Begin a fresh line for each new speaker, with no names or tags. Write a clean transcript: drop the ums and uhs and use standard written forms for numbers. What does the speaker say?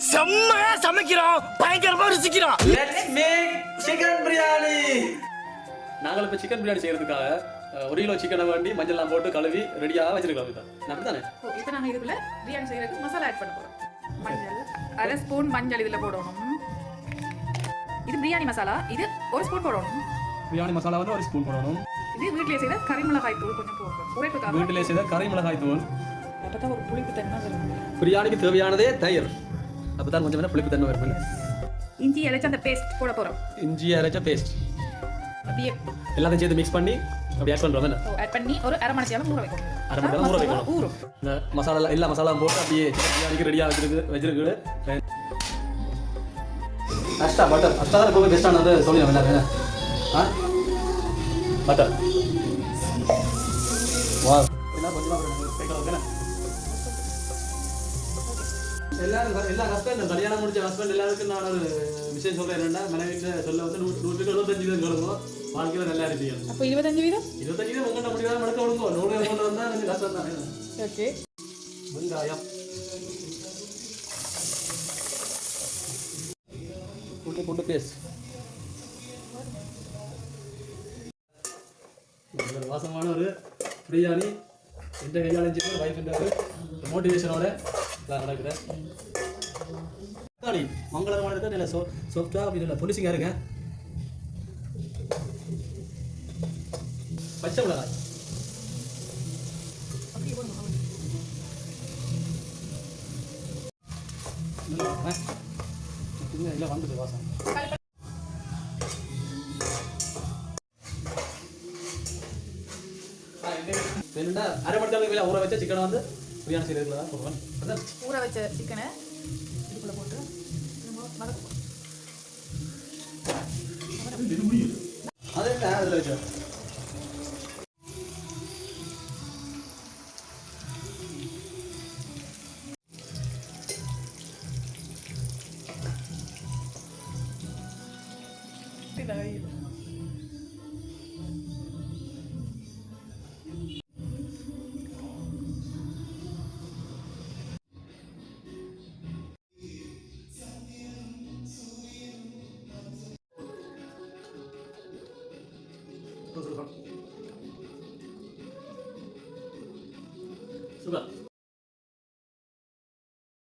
செம்மையா சமைக்கிறோம், பயங்கரமா ருசிக்கிறோம்.
Let's make chicken biryani. நாங்கள் இப்போ சிக்கன் பிரியாணி செய்யறதுக்காக 1 கிலோ சிக்கனை வேண்டி மஞ்சள்லாம் போட்டு கழுவி ரெடியாக வச்சிருக்கோம். அப்படித்தானே?
இப்போ நாங்கள் இதுக்குள்ள பிரியாணி செய்யறதுக்கு மசாலா ஆட் பண்ண போறோம். மஞ்சள் 1/2 ஸ்பூன் மஞ்சள் இதில் போடணும். இது பிரியாணி மசாலா, இது 1 ஸ்பூன் போடணும்.
பிரியாணி மசாலா வந்து 1 ஸ்பூன் போடணும்.
இது வீட்டிலே செய்த கறி மிளகாய் தூள் கொஞ்சம் போடணும். உரைப்புக்காக
வீட்டிலே செய்த கறி மிளகாய் தூள்.
அப்பதான் ஒரு புளிப்பு தன்மை வரும்.
பிரியாணிக்கு தேவையானதே தயிர். அப்பதான் கொஞ்சம் வேணா புளிப்பு தன்மை வரும்.
இஞ்சி அரைச்ச அந்த பேஸ்ட் போட போறோம்.
இஞ்சி அரைச்ச பேஸ்ட்
அப்படியே
எல்லாத்தையும் சேர்த்து மிக்ஸ் பண்ணி அப்படி ஆட் பண்றோம்.
ஆட் பண்ணி ஒரு 1/2 மணி நேரம் ஊற வைக்கணும்.
1/2 மணி நேரம் ஊற வைக்கணும்.
ஊறும்.
இந்த மசாலா எல்லா மசாலாவும் போட்டு அப்படியே பிரியாணிக்கு ரெடியாக வச்சிருக்கு. அஷ்டா பட்டர் அஷ்டா தான் ரொம்ப பெஸ்ட்டானது சொல்லி நம்ம எல்லாரும். பட்டர் வா என்ன கொஞ்சமா எல்லா ஹஸ்பண்ட் கல்யாணம் முடிச்ச ஹஸ்பண்ட் எல்லாருக்கும் நான் ஒரு விஷயம் சொல்றேன். என்னன்னா மனைவிட்டு சொல்ல வந்து 175 கிழங்கும் வாழ்க்கையில நல்லா இருப்பீங்க.
அப்போ 25 வீதம்
25 வீதம் உங்கள்கிட்ட முடியாத மடக்க விடுங்க. 100 கொண்டு வந்தா கொஞ்சம் கஷ்டம் தான்.
ஓகே.
வெங்காயம் போட்டு பேஸ்ட் வாசமான ஒரு பிரியாணி எந்த கையாலும் செய்ய வைஃப்ன்ற ஒரு மோட்டிவேஷனோட நடக்குது. மங்களகரமான இருக்க நல்ல சாஃப்டா அப்படி நல்ல பொலிசிங்காக இருங்க. பச்சை மிளகாய் இல்லை வந்துட்டு வாசம். என்னடா 1/2 மணி நேரத்துக்கு மேலே ஊற வச்ச சிக்கனை வந்து பிரியாணி செய்யறதுல தான் போடுவேன்.
ஊற வச்ச சிக்கனை இதுக்குள்ள போட்டு வதக்குவோம்.
அது என்ன அதில் வச்சு Otro